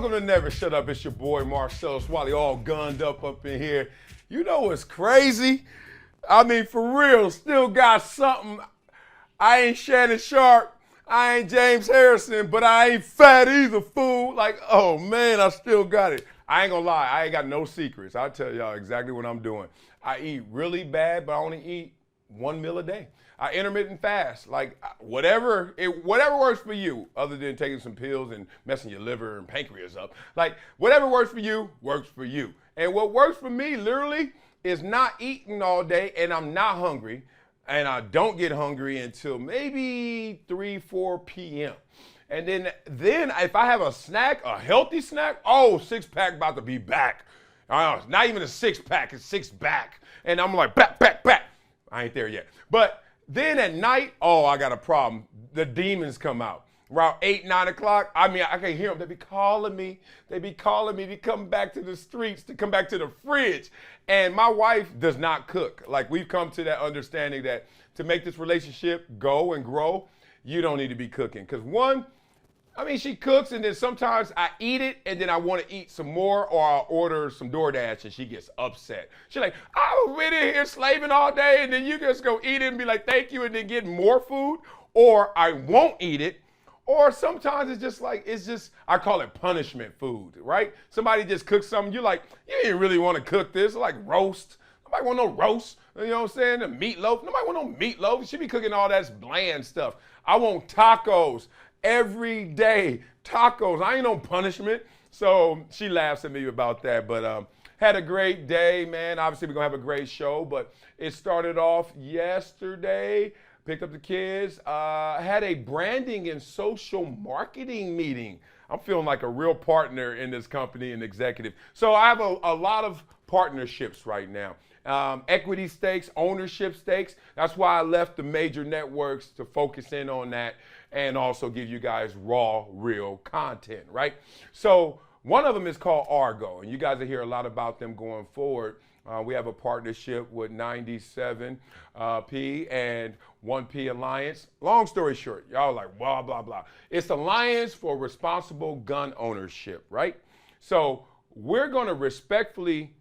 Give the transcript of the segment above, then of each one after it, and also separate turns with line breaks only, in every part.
Welcome to Never Shut Up. It's your boy Marcellus, Wiley, all gunned up in here. You know what's crazy? I mean, for real, still got something. I ain't Shannon Sharp, I ain't James Harrison, but I ain't fat either, fool. Like, oh man, I still got it. I ain't gonna lie, I ain't got no secrets. I'll tell y'all exactly what I'm doing. I eat really bad, but I only eat one meal a day. I intermittent fast, like whatever works for you, other than taking some pills and messing your liver and pancreas up. Like whatever works for you, works for you. And what works for me, literally, is not eating all day, and I'm not hungry, and I don't get hungry until maybe 4 p.m. And then if I have a snack, a healthy snack, oh, 6-pack about to be back. Not even a 6-pack, it's 6-back. And I'm like, back. I ain't there yet. But then at night, oh, I got a problem. The demons come out. Around 8, 9 o'clock, I mean, I can hear them. They be calling me. They be calling me to come back to the streets, to come back to the fridge. And my wife does not cook. Like, we've come to that understanding that to make this relationship go and grow, you don't need to be cooking. Because one, I mean, she cooks, and then sometimes I eat it, and then I want to eat some more, or I'll order some DoorDash, and she gets upset. She's like, I was been in here slaving all day, and then you just go eat it and be like, thank you, and then get more food, or I won't eat it, or sometimes it's just like, I call it punishment food, right? Somebody just cooks something, you're like, you didn't really want to cook this, it's like roast. Nobody want no roast, you know what I'm saying? The meatloaf, nobody want no meatloaf. She be cooking all that bland stuff. I want tacos. Every day, tacos. I ain't no punishment. So she laughs at me about that. But had a great day, man. Obviously, we're going to have a great show. But it started off yesterday. Picked up the kids. Had a branding and social marketing meeting. I'm feeling like a real partner in this company and executive. So I have a lot of partnerships right now. Equity stakes, ownership stakes. That's why I left the major networks to focus in on that and also give you guys raw, real content, right? So one of them is called Argo, and you guys will hear a lot about them going forward. We have a partnership with 97P and 1P Alliance. Long story short, y'all like blah, blah, blah. It's Alliance for Responsible Gun Ownership, right? So we're gonna respectfully,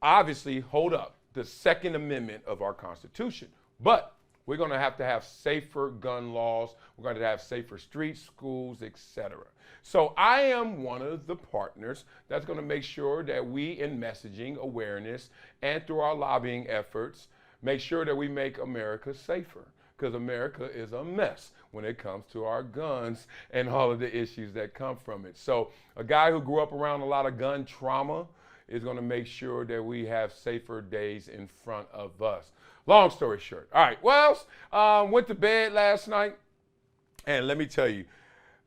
obviously, hold up the Second Amendment of our Constitution, but we're going to have safer gun laws. We're going to have safer streets, schools, etc. So I am one of the partners that's going to make sure that we, in messaging, awareness, and through our lobbying efforts, make sure that we make America safer. Because America is a mess when it comes to our guns and all of the issues that come from it. So a guy who grew up around a lot of gun trauma is going to make sure that we have safer days in front of us. Long story short. All right, well, went to bed last night, and let me tell you,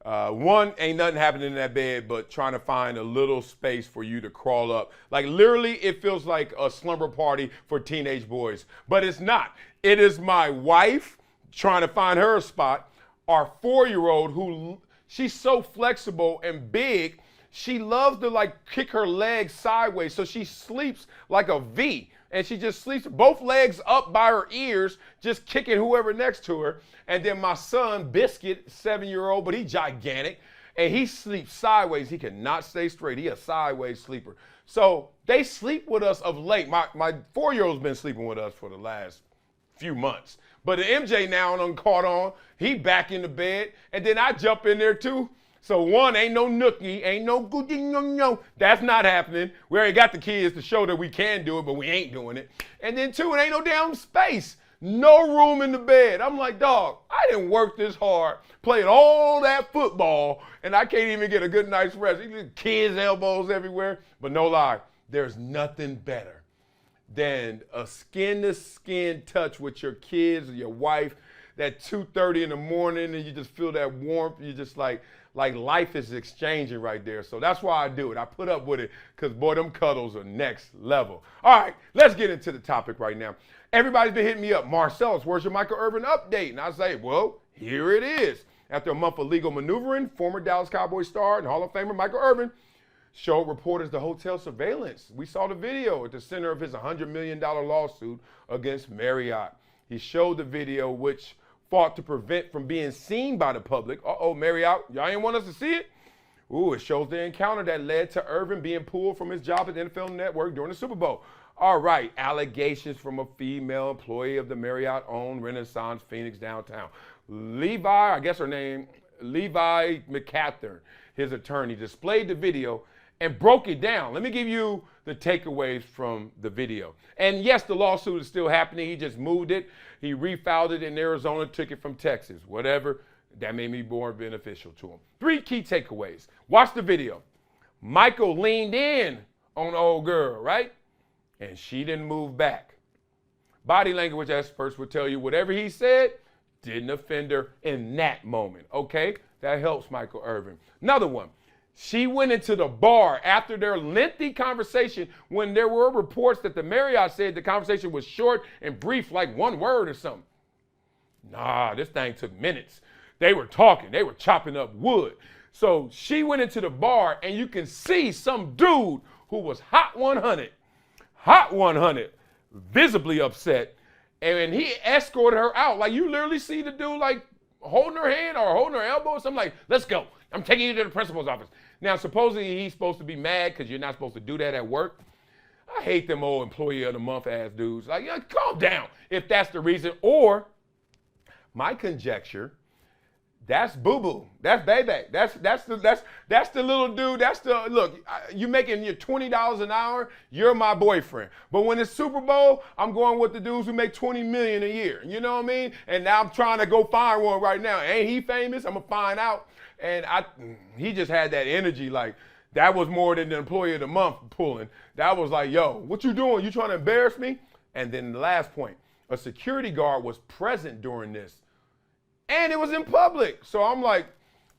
one, ain't nothing happening in that bed but trying to find a little space for you to crawl up. Like literally, it feels like a slumber party for teenage boys, but it's not. It is my wife trying to find her a spot. Our 4-year-old, who she's so flexible and big, she loves to like kick her legs sideways, so she sleeps like a V. And she just sleeps both legs up by her ears, just kicking whoever next to her. And then my son, Biscuit, 7-year-old, but he's gigantic, and he sleeps sideways. He cannot stay straight. He a sideways sleeper. So they sleep with us of late. My 4-year-old's been sleeping with us for the last few months. But the MJ now done caught on. He back in the bed, and then I jump in there too. So one, ain't no nookie, ain't no goody, no. That's not happening. We already got the kids to show that we can do it, but we ain't doing it. And then two, it ain't no damn space. No room in the bed. I'm like, dog, I didn't work this hard, played all that football, and I can't even get a good night's rest. Kids' elbows everywhere. But no lie, there's nothing better than a skin-to-skin touch with your kids or your wife, that 2:30 in the morning, and you just feel that warmth. You just like life is exchanging right there. So that's why I do it. I put up with it because, boy, them cuddles are next level. All right, let's get into the topic right now. Everybody's been hitting me up. Marcellus, where's your Michael Irvin update? And I say, well, here it is. After a month of legal maneuvering, former Dallas Cowboys star and Hall of Famer Michael Irvin showed reporters the hotel surveillance. We saw the video at the center of his $100 million lawsuit against Marriott. He showed the video, which fought to prevent from being seen by the public. Uh-oh, Marriott, y'all ain't want us to see it? Ooh, it shows the encounter that led to Irvin being pulled from his job at the NFL Network during the Super Bowl. All right, allegations from a female employee of the Marriott-owned Renaissance Phoenix downtown. Levi, I guess her name, Levi McCathern, his attorney, displayed the video and broke it down. Let me give you the takeaways from the video. And yes, the lawsuit is still happening. He just moved it. He refiled it in Arizona, took it from Texas, whatever. That made me more beneficial to him. 3 key takeaways. Watch the video. Michael leaned in on the old girl, right? And she didn't move back. Body language experts would tell you whatever he said didn't offend her in that moment, okay? That helps Michael Irvin. Another one. She went into the bar after their lengthy conversation when there were reports that the Marriott said the conversation was short and brief, like 1 word or something. Nah, this thing took minutes. They were talking. They were chopping up wood. So she went into the bar, and you can see some dude who was hot 100, visibly upset, and he escorted her out. Like, you literally see the dude, like, holding her hand or holding her elbow or something, like, let's go. I'm taking you to the principal's office. Now, supposedly he's supposed to be mad because you're not supposed to do that at work. I hate them old employee of the month ass dudes. Like, yeah, calm down if that's the reason. Or, my conjecture, that's boo-boo. That's baby. That's the little dude. That's the, look, you making your $20 an hour, you're my boyfriend. But when it's Super Bowl, I'm going with the dudes who make $20 million a year. You know what I mean? And now I'm trying to go find one right now. Ain't he famous? I'm going to find out. And he just had that energy. Like, that was more than the employee of the month pulling. That was like, yo, what you doing? You trying to embarrass me? And then the last point, a security guard was present during this. And it was in public. So I'm like,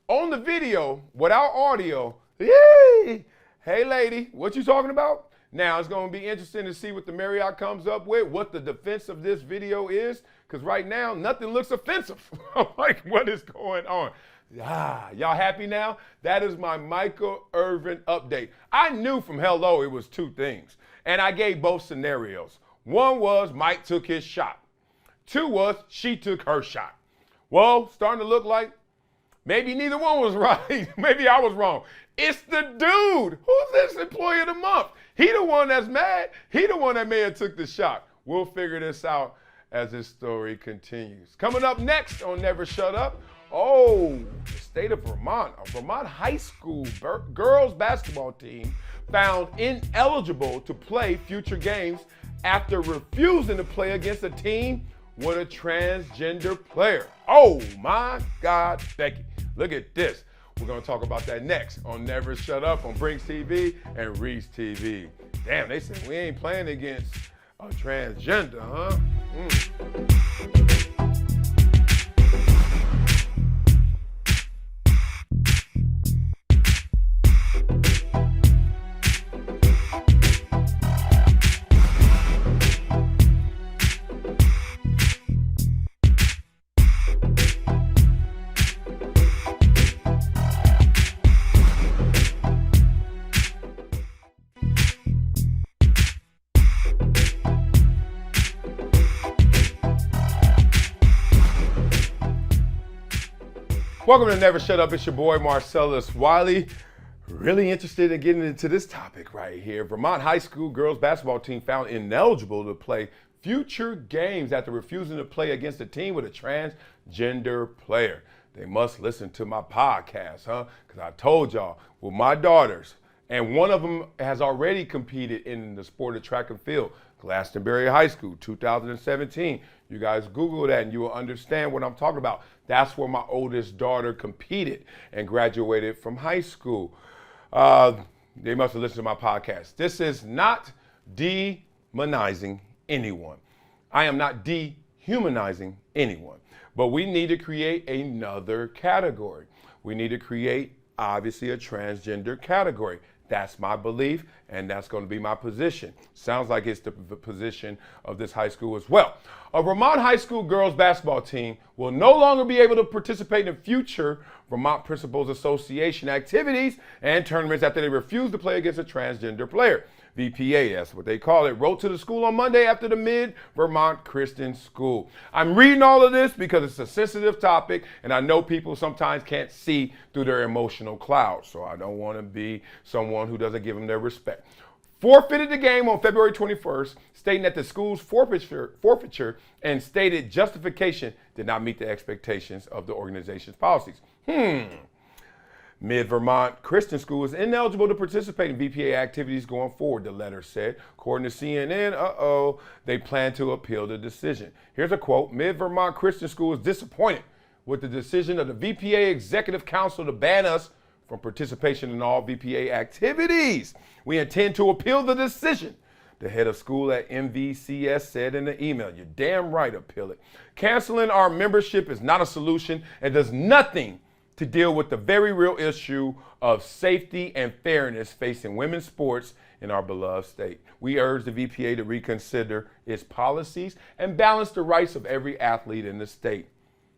on the video, without audio, yay! Hey, lady, what you talking about? Now, it's going to be interesting to see what the Marriott comes up with, what the defense of this video is, because right now, nothing looks offensive. I'm like, what is going on? Y'all happy now? That is my Michael Irvin update. I knew from hello it was 2 things, and I gave both scenarios. 1 was Mike took his shot. 2 was she took her shot. Well, starting to look like maybe neither one was right. Maybe I was wrong. It's the dude. Who's this employee of the month? He the one that's mad. He the one that may have took the shot. We'll figure this out as this story continues. Coming up next on Never Shut Up, the state of Vermont. A Vermont high school girls basketball team found ineligible to play future games after refusing to play against a team with a transgender player. Oh my God, Becky, look at this. We're gonna talk about that next on Never Shut Up on Brinks TV and Reese TV. Damn, they said we ain't playing against a transgender, huh? Welcome to Never Shut Up. It's your boy, Marcellus Wiley. Really interested in getting into this topic right here. Vermont high school girls basketball team found ineligible to play future games after refusing to play against a team with a transgender player. They must listen to my podcast, huh? Because I told y'all, with my daughters, and one of them has already competed in the sport of track and field, Glastonbury High School, 2017. You guys Google that and you will understand what I'm talking about. That's where my oldest daughter competed and graduated from high school. They must have listened to my podcast. This is not demonizing anyone. I am not dehumanizing anyone. But we need to create another category. We need to create, obviously, a transgender category. That's my belief, and that's going to be my position. Sounds like it's the position of this high school as well. A Vermont high school girls basketball team will no longer be able to participate in future Vermont Principals Association activities and tournaments after they refuse to play against a transgender player. VPA, that's what they call it, wrote to the school on Monday after the Mid-Vermont Christian School. I'm reading all of this because it's a sensitive topic, and I know people sometimes can't see through their emotional clouds, so I don't want to be someone who doesn't give them their respect. Forfeited the game on February 21st, stating that the school's forfeiture and stated justification did not meet the expectations of the organization's policies. Mid-Vermont Christian School is ineligible to participate in VPA activities going forward, the letter said. According to CNN, they plan to appeal the decision. Here's a quote: Mid-Vermont Christian School is disappointed with the decision of the VPA Executive Council to ban us from participation in all VPA activities. We intend to appeal the decision, the head of school at MVCS said in the email. You're damn right, appeal it. Canceling our membership is not a solution and does nothing to deal with the very real issue of safety and fairness facing women's sports in our beloved state. We urge the VPA to reconsider its policies and balance the rights of every athlete in the state.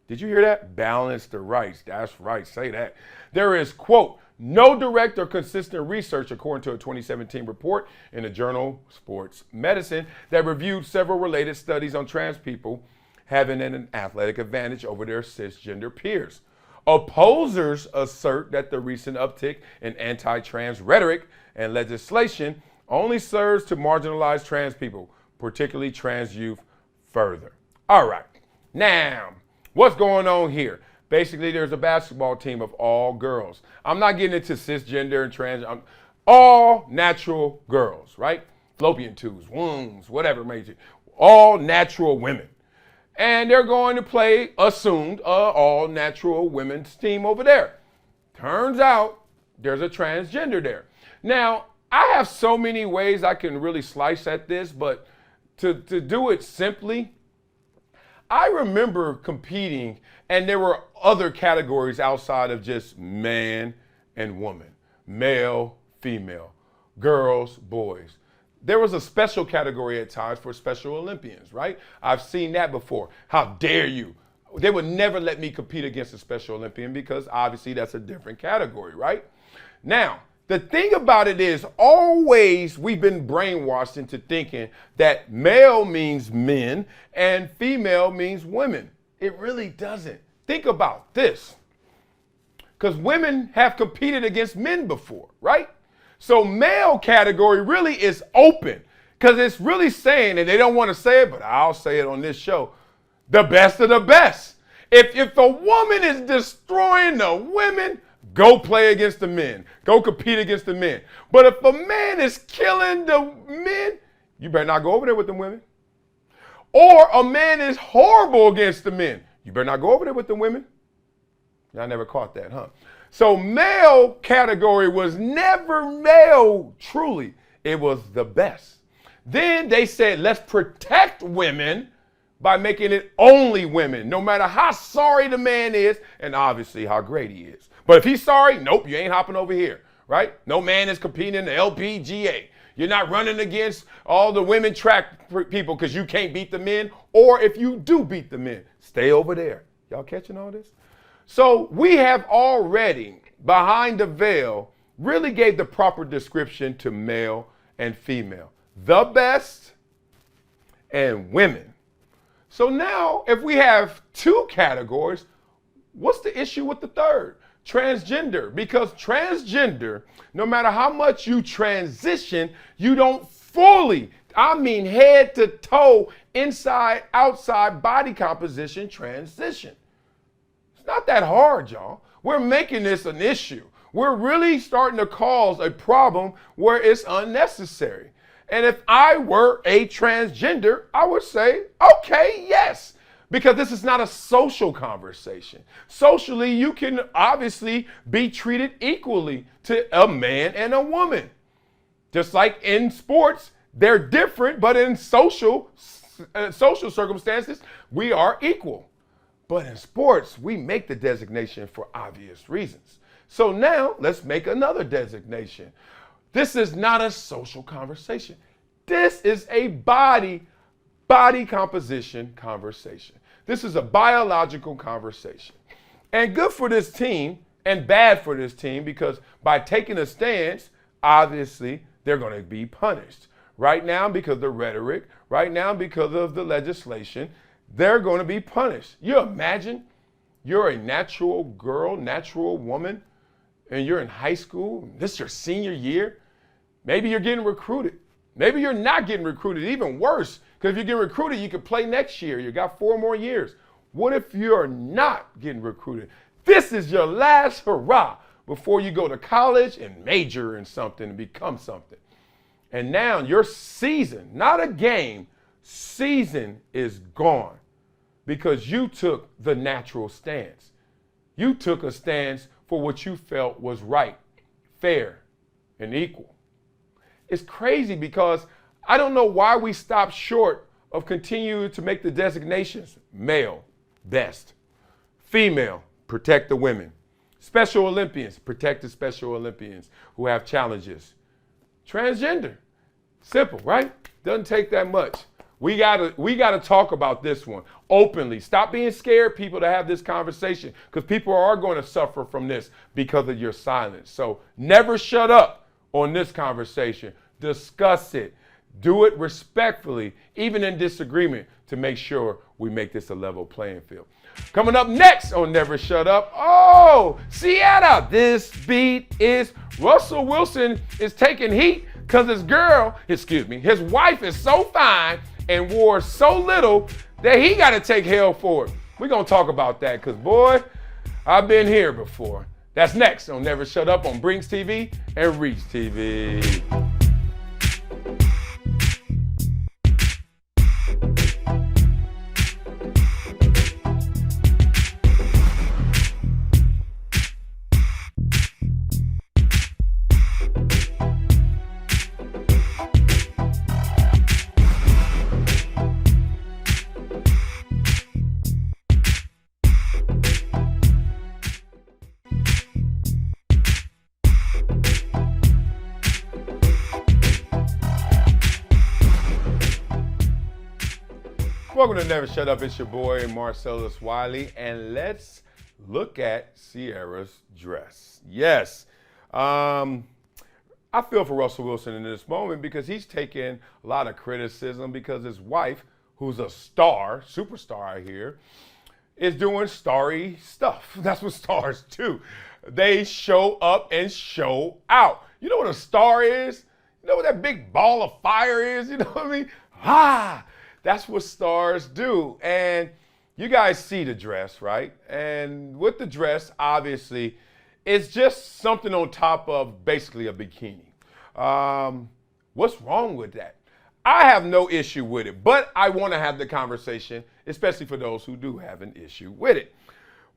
Did you hear that? Balance the rights. That's right. Say that. There is, quote, no direct or consistent research, according to a 2017 report in the journal Sports Medicine that reviewed several related studies on trans people having an athletic advantage over their cisgender peers. Opposers assert that the recent uptick in anti-trans rhetoric and legislation only serves to marginalize trans people, particularly trans youth, further. All right. Now, what's going on here? Basically, there's a basketball team of all girls. I'm not getting into cisgender and trans. All natural girls, right? Fallopian tubes, wombs, whatever it may be. All natural women. And they're going to play, assumed, all natural women's team over there. Turns out there's a transgender there. Now, I have so many ways I can really slice at this, but to do it simply, I remember competing and there were other categories outside of just man and woman, male, female, girls, boys. There was a special category at times for Special Olympians, right? I've seen that before. How dare you? They would never let me compete against a Special Olympian because obviously that's a different category, right? Now, the thing about it is always we've been brainwashed into thinking that male means men and female means women. It really doesn't. Think about this. Because women have competed against men before, right? So male category really is open because it's really saying, and they don't want to say it, but I'll say it on this show, the best of the best. If a woman is destroying the women, go play against the men. Go compete against the men. But if a man is killing the men, you better not go over there with the women. Or a man is horrible against the men. You better not go over there with the women. Y'all never caught that, huh? So male category was never male, truly. It was the best. Then they said, let's protect women by making it only women, no matter how sorry the man is and obviously how great he is. But if he's sorry, nope, you ain't hopping over here, right? No man is competing in the LPGA. You're not running against all the women track people because you can't beat the men. Or if you do beat the men, stay over there. Y'all catching all this? So we have already, behind the veil, really gave the proper description to male and female. The best and women. So now, if we have two categories, what's the issue with the third? Transgender. Because transgender, no matter how much you transition, you don't fully, I mean head to toe, inside, outside body composition transition. It's not that hard, y'all. We're making this an issue. We're really starting to cause a problem where it's unnecessary. And if I were a transgender, I would say, okay, yes, because this is not a social conversation. Socially, you can obviously be treated equally to a man and a woman. Just like in sports, they're different, but in social circumstances, we are equal. But in sports, we make the designation for obvious reasons. So now let's make another designation. This is not a social conversation. This is a body composition conversation. This is a biological conversation. And good for this team and bad for this team because by taking a stance, obviously, they're going to be punished. Right now, because of the rhetoric, right now, because of the legislation, they're going to be punished. You imagine you're a natural girl, natural woman, and you're in high school, this is your senior year. Maybe you're getting recruited. Maybe you're not getting recruited, even worse, because if you get recruited, you could play next year. You got 4 more years. What if you're not getting recruited? This is your last hurrah before you go to college and major in something and become something. And now your season, not a game, season is gone because you took the natural stance. You took a stance for what you felt was right, fair, and equal. It's crazy because I don't know why we stopped short of continuing to make the designations male, best, female, protect the women, Special Olympians, protect the Special Olympians who have challenges, transgender. Simple, right? Doesn't take that much. We gotta talk about this one openly. Stop being scared, people, to have this conversation because people are going to suffer from this because of your silence. So never shut up on this conversation. Discuss it. Do it respectfully, even in disagreement, to make sure we make this a level playing field. Coming up next on Never Shut Up, oh, Ciara, this beat is Russell Wilson is taking heat because his wife is so fine and wore so little that he got to take hell for it. We're going to talk about that because, boy, I've been here before. That's next on Never Shut Up on Brinks TV and Reach TV. Welcome to Never Shut Up. It's your boy, Marcellus Wiley, and let's look at Ciara's dress. Yes, I feel for Russell Wilson in this moment because he's taking a lot of criticism because his wife, who's a star, superstar I hear, is doing starry stuff. That's what stars do. They show up and show out. You know what a star is? You know what that big ball of fire is? You know what I mean? That's what stars do. And you guys see the dress, right? And with the dress, obviously, it's just something on top of basically a bikini. What's wrong with that? I have no issue with it, but I want to have the conversation, especially for those who do have an issue with it.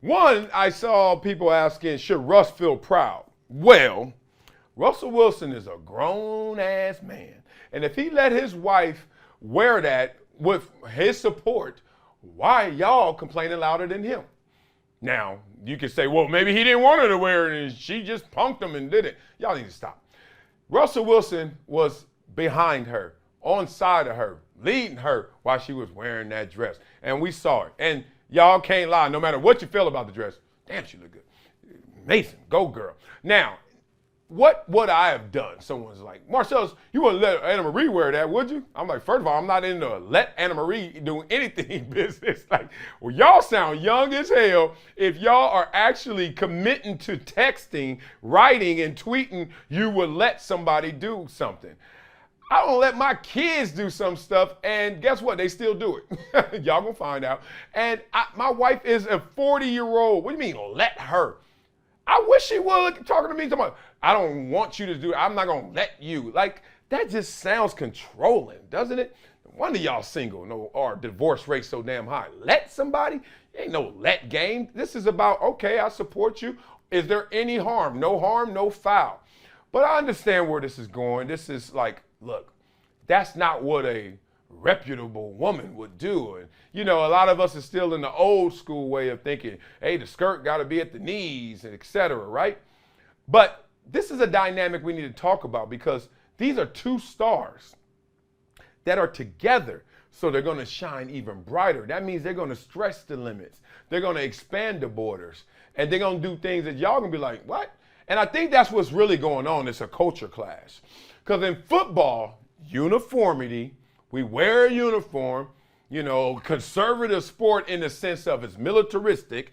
One, I saw people asking, should Russ feel proud? Well, Russell Wilson is a grown-ass man. And if he let his wife wear that with his support, why are y'all complaining louder than him? Now, you could say, well, maybe he didn't want her to wear it and she just punked him and did it. Y'all need to stop. Russell Wilson was behind her, on side of her, leading her while she was wearing that dress. And we saw it. And y'all can't lie, no matter what you feel about the dress. Damn, she look good. Amazing, go girl. Now, what would I have done? Someone's like, Marcellus, you wouldn't let Anna Marie wear that, would you? I'm like, first of all, I'm not into let Anna Marie do anything business. Like, well, y'all sound young as hell if y'all are actually committing to texting, writing, and tweeting, you would let somebody do something. I don't let my kids do some stuff, and guess what? They still do it. Y'all gonna find out. And my wife is a 40-year-old. What do you mean, let her? I wish she would talking to me, talking about, I don't want you to do it. I'm not going to let you. Like, that just sounds controlling, doesn't it? No wonder y'all single, or divorce rate so damn high. Let somebody? Ain't no let game. This is about, okay, I support you. Is there any harm? No harm, no foul. But I understand where this is going. This is like, look, that's not what a reputable woman would do. And, you know, a lot of us are still in the old school way of thinking, hey, the skirt got to be at the knees, and et cetera, right? But this is a dynamic we need to talk about because these are two stars that are together, so they're going to shine even brighter. That means they're going to stretch the limits. They're going to expand the borders, and they're going to do things that y'all going to be like, what? And I think that's what's really going on. It's a culture clash. Because in football, uniformity, we wear a uniform, you know, conservative sport in the sense of it's militaristic.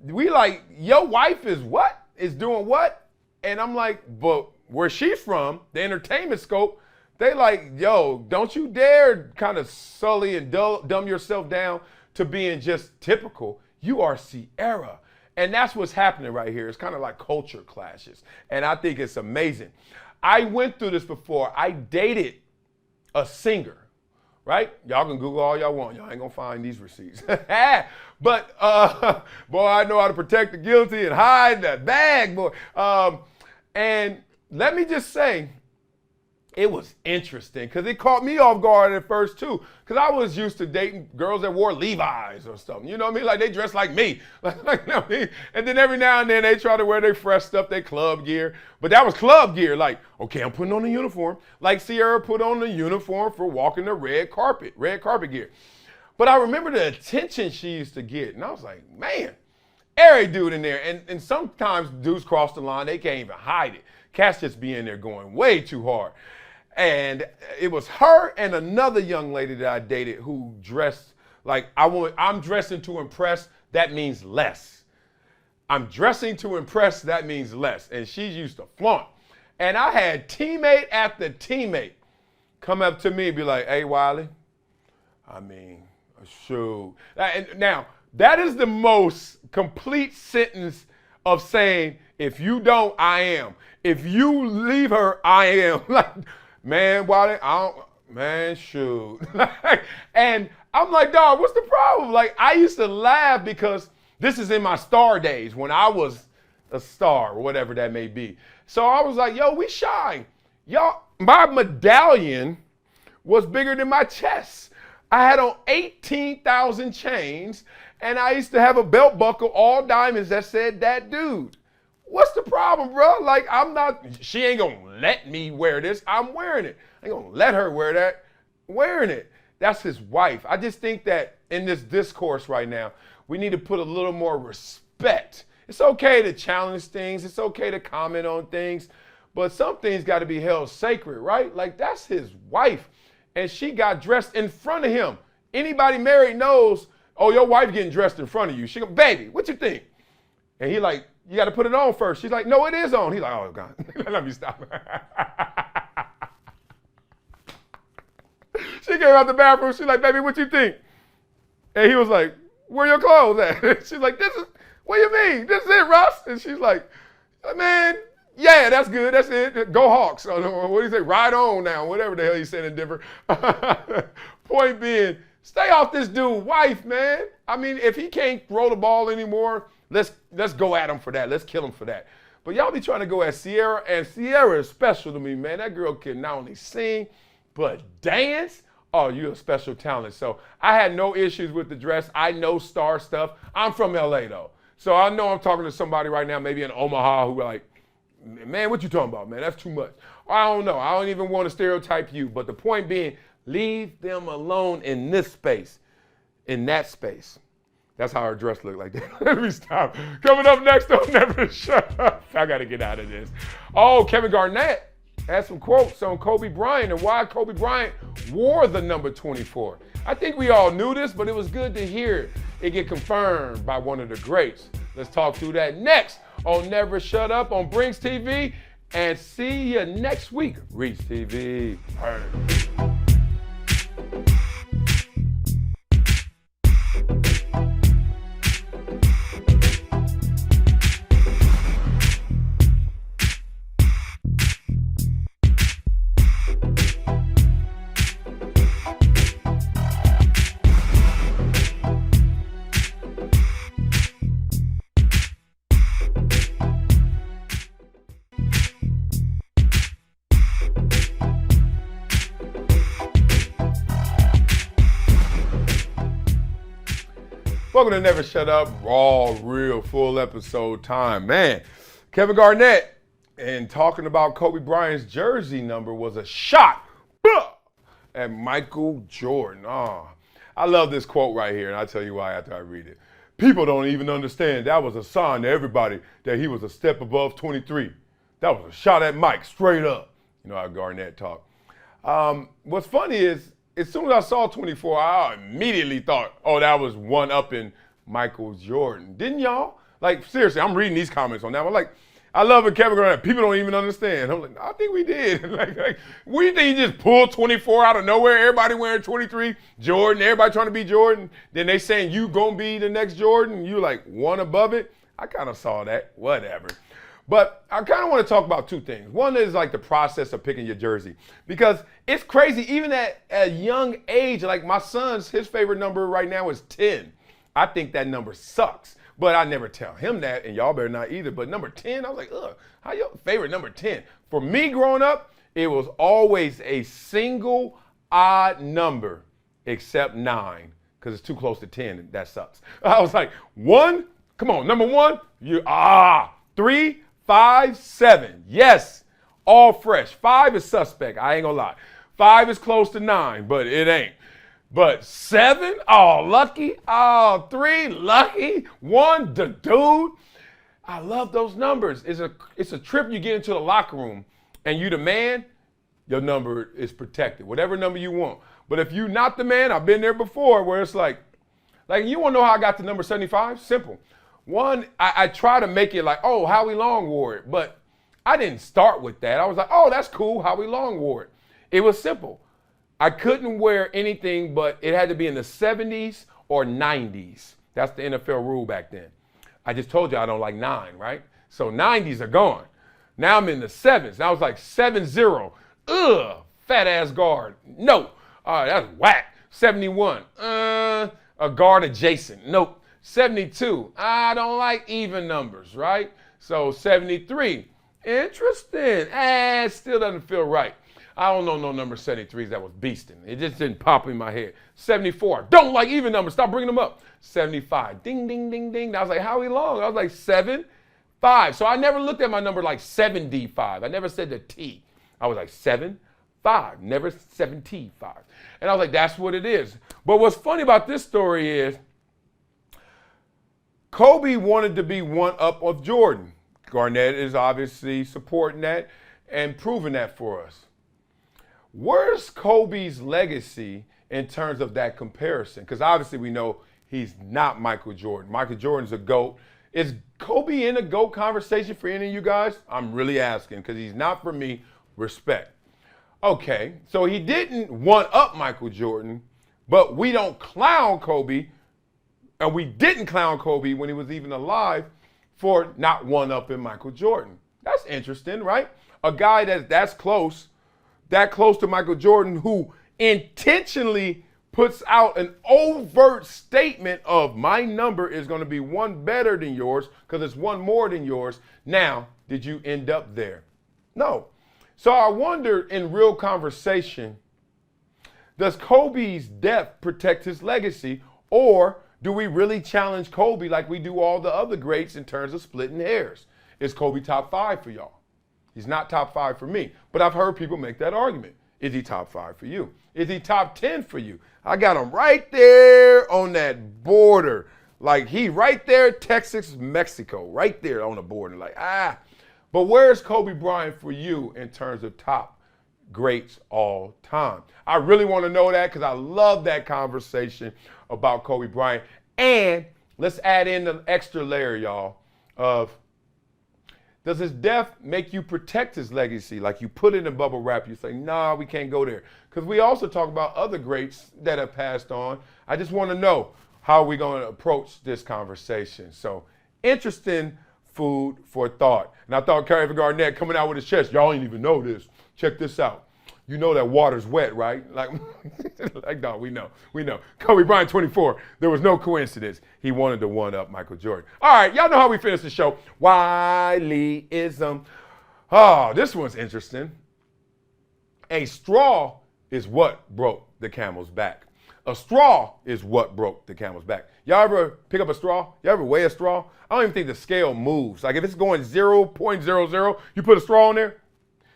We like, your wife is what? Is doing what? And I'm like, but where she's from, the entertainment scope, they like, yo, don't you dare kind of sully and dumb yourself down to being just typical. You are Ciara. And that's what's happening right here. It's kind of like culture clashes. And I think it's amazing. I went through this before. I dated a singer, right? Y'all can Google all y'all want. Y'all ain't gonna find these receipts. But, boy, I know how to protect the guilty and hide that bag, boy. And let me just say, it was interesting because it caught me off guard at first too. Because I was used to dating girls that wore Levi's or something. You know what I mean? Like they dressed like me. You know what I mean? And then every now and then they try to wear their fresh stuff, their club gear. But that was club gear. Like, okay, I'm putting on a uniform. Like Ciara put on the uniform for walking the red carpet gear. But I remember the attention she used to get. And I was like, man, every dude in there. And sometimes dudes cross the line. They can't even hide it. Cats just be in there going way too hard. And it was her and another young lady that I dated who dressed like I'm dressing to impress. That means less. I'm dressing to impress. That means less. And she used to flaunt. And I had teammate after teammate come up to me and be like, hey, Wiley, I mean, shoot. And now, that is the most complete sentence of saying, if you don't, I am. If you leave her, I am. Like, man, Wiley, man, shoot. And I'm like, dog, what's the problem? Like, I used to laugh because this is in my star days when I was a star or whatever that may be. So I was like, yo, we shine. Y'all, my medallion was bigger than my chest. I had on 18,000 chains, and I used to have a belt buckle, all diamonds that said that dude. What's the problem, bro? Like, she ain't gonna let me wear this. I'm wearing it. I ain't gonna let her wear that. Wearing it. That's his wife. I just think that in this discourse right now, we need to put a little more respect. It's okay to challenge things. It's okay to comment on things, but some things got to be held sacred, right? Like, that's his wife, and she got dressed in front of him. Anybody married knows, oh, your wife getting dressed in front of you. She go, baby, what you think? And he like, you got to put it on first. She's like, no, it is on. He's like, oh, God, let me stop. She came out the bathroom. She's like, baby, what you think? And he was like, where your clothes at? She's like, what do you mean? This is it, Russ? And she's like, man, yeah, that's good. That's it. Go Hawks. Or what do you say? Ride on now. Whatever the hell he said in Denver. Point being, stay off this dude's wife, man. I mean, if he can't throw the ball anymore, let's go at him for that. Let's kill him for that. But y'all be trying to go at Ciara, and Ciara is special to me, man. That girl can not only sing, but dance. Oh, you're a special talent. So I had no issues with the dress. I know star stuff. I'm from LA though. So I know I'm talking to somebody right now, maybe in Omaha, who like, man, what you talking about, man? That's too much. I don't know. I don't even want to stereotype you. But the point being, leave them alone in this space, in that space. That's how her dress looked like that. Let me stop. Coming up next, don't never shut up. I got to get out of this. Oh, Kevin Garnett had some quotes on Kobe Bryant and why Kobe Bryant wore the number 24. I think we all knew this, but it was good to hear it get confirmed by one of the greats. Let's talk through that next on Never Shut Up on Brinks TV. And see you next week, Reach TV. Welcome to Never Shut Up, raw, real, full episode time. Man, Kevin Garnett, and talking about Kobe Bryant's jersey number was a shot at Michael Jordan. Oh, I love this quote right here, and I'll tell you why after I read it. People don't even understand. That was a sign to everybody that he was a step above 23. That was a shot at Mike, straight up. You know how Garnett talk. What's funny is, as soon as I saw 24, I immediately thought, oh, that was one-upping Michael Jordan. Didn't y'all? Like, seriously, I'm reading these comments on that one. Like, I love it, Kevin Garnett. People don't even understand. I'm like, I think we did. like, we think he just pulled 24 out of nowhere? Everybody wearing 23, Jordan, everybody trying to be Jordan. Then they saying you gonna be the next Jordan. You like one above it. I kind of saw that, whatever. But I kind of want to talk about two things. One is like the process of picking your jersey, because it's crazy. Even at a young age, like my son's, his favorite number right now is 10. I think that number sucks, but I never tell him that, and y'all better not either. But number 10, I was like, ugh, how your favorite number 10? For me growing up, it was always a single odd number except 9, because it's too close to 10, and that sucks. I was like, 1, come on, number 1, 3, 5, 7. Yes, all fresh. 5 is suspect. I ain't gonna lie. 5 is close to 9, but it ain't. But 7, oh, lucky. Oh, 3, lucky. 1, the dude. I love those numbers. It's a trip you get into the locker room, and you the man, your number is protected. Whatever number you want. But if you not the man, I've been there before, where it's like you wanna know how I got to number 75? Simple. One, I try to make it like, oh, Howie Long wore it, but I didn't start with that. I was like, oh, that's cool, Howie Long wore it. It was simple. I couldn't wear anything, but it had to be in the 70s or 90s. That's the NFL rule back then. I just told you I don't like 9, right? So 90s are gone. Now I'm in the 7s. I was like 7-0. Ugh, fat ass guard. No, that's whack. 71, a guard adjacent. Nope. 72, I don't like even numbers, right? So 73, interesting. Still doesn't feel right. I don't know no number 73s that was beasting. It just didn't pop in my head. 74, don't like even numbers. Stop bringing them up. 75, ding, ding, ding, ding. I was like, Howie Long? I was like 7, 5. So I never looked at my number like 75. I never said the T. I was like 7, 5, never 75. And I was like, that's what it is. But what's funny about this story is, Kobe wanted to be one up of Jordan. Garnett is obviously supporting that and proving that for us. Where's Kobe's legacy in terms of that comparison? Because obviously we know he's not Michael Jordan. Michael Jordan's a GOAT. Is Kobe in a GOAT conversation for any of you guys? I'm really asking, because he's not for me. Respect. Okay, so he didn't one up Michael Jordan, but we don't clown Kobe. And we didn't clown Kobe when he was even alive for not one-upping Michael Jordan. That's interesting, right? A guy that's close to Michael Jordan, who intentionally puts out an overt statement of my number is going to be one better than yours because it's one more than yours. Now, did you end up there? No. So I wonder, in real conversation, does Kobe's death protect his legacy, or do we really challenge Kobe like we do all the other greats in terms of splitting hairs? Is Kobe top 5 for y'all? He's not top 5 for me, but I've heard people make that argument. Is he top 5 for you? Is he top 10 for you? I got him right there on that border. Like he right there, Texas, Mexico, right there on the border. Like, But where's Kobe Bryant for you in terms of top greats all time? I really want to know that, because I love that conversation about Kobe Bryant. And let's add in the extra layer, y'all, of does his death make you protect his legacy? Like you put it in bubble wrap, you say, nah, we can't go there. Because we also talk about other greats that have passed on. I just want to know, how are we going to approach this conversation? So interesting food for thought. And I thought Irvin Garnett coming out with his chest, y'all ain't even know this. Check this out. You know that water's wet, right? Like no, we know. Kobe Bryant, 24. There was no coincidence. He wanted to one-up Michael Jordan. All right, y'all know how we finish the show. Wileyism. Oh, this one's interesting. A straw is what broke the camel's back. A straw is what broke the camel's back. Y'all ever pick up a straw? Y'all ever weigh a straw? I don't even think the scale moves. Like if it's going 0.00, you put a straw on there,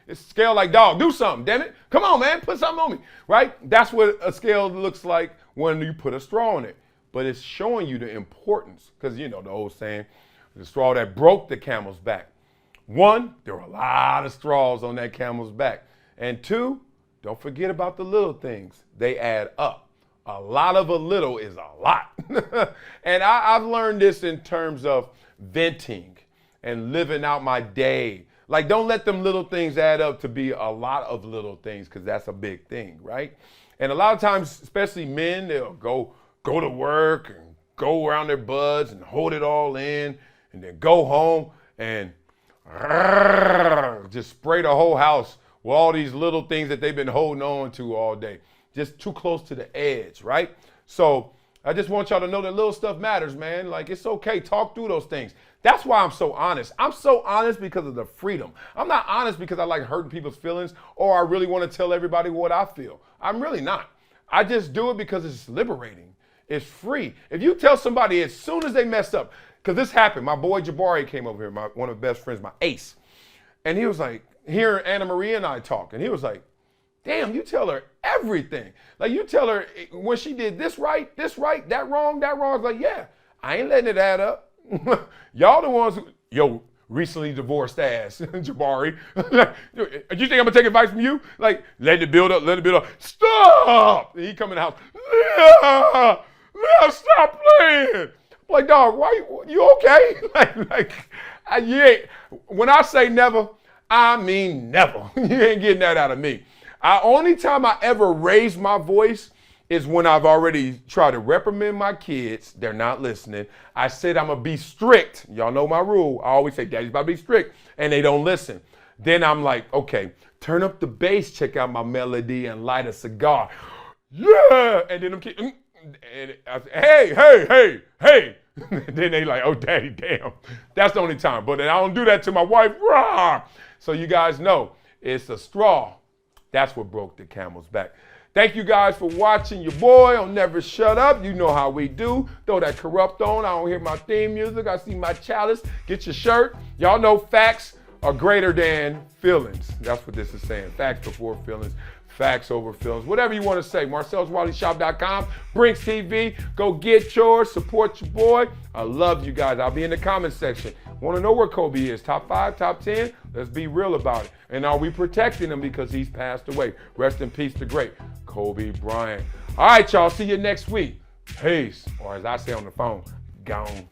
it's scale like, dog, do something, damn it. Come on, man, put something on me, right? That's what a scale looks like when you put a straw on it. but it's showing you the importance. Because, you know, the old saying, the straw that broke the camel's back. One, there were a lot of straws on that camel's back. And two, don't forget about the little things. They add up. A lot of a little is a lot. And I've learned this in terms of venting and living out my day. Like, don't let them little things add up to be a lot of little things, because that's a big thing, right? And a lot of times, especially men, they'll go to work and go around their buds and hold it all in, and then go home and just spray the whole house with all these little things that they've been holding on to all day. Just too close to the edge, right? So I just want y'all to know that little stuff matters, man. Like, it's okay. Talk through those things. That's why I'm so honest. I'm so honest because of the freedom. I'm not honest because I like hurting people's feelings or I really want to tell everybody what I feel. I'm really not. I just do it because it's liberating. It's free. If you tell somebody as soon as they messed up, because this happened, my boy Jabari came over here, one of my best friends, my ace. And he was like, hearing Anna Marie and I talk, and he was like, damn, you tell her everything. Like, you tell her when she did this right, that wrong. I was like, yeah, I ain't letting it add up. Y'all the ones who, yo, recently divorced ass, Jabari. You think I'm gonna take advice from you? Like, let it build up. Stop! And he come in the house, Leah, stop playing. I'm like, dog, why you okay? Yeah. When I say never, I mean never. You ain't getting that out of me. Only time I ever raise my voice is when I've already tried to reprimand my kids. They're not listening. I said I'm going to be strict. Y'all know my rule. I always say, Daddy's about to be strict. And they don't listen. Then I'm like, okay, turn up the bass, check out my melody, and light a cigar. Yeah! And then them kids, and I say, hey. Then they like, oh, Daddy, damn. That's the only time. But then I don't do that to my wife. Rah! So you guys know, it's a straw. That's what broke the camel's back. Thank you guys for watching your boy on Never Shut Up. You know how we do. Throw that corrupt on. I don't hear my theme music. I see my chalice. Get your shirt. Y'all know facts are greater than feelings. That's what this is saying. Facts before feelings. Facts over feelings. Whatever you want to say. MarcellusWileyShop.com. Brinks TV. Go get yours. Support your boy. I love you guys. I'll be in the comment section. Want to know where Kobe is? Top 5, top 10? Let's be real about it. And are we protecting him because he's passed away? Rest in peace, the great Kobe Bryant. All right, y'all. See you next week. Peace. Or as I say on the phone, gone.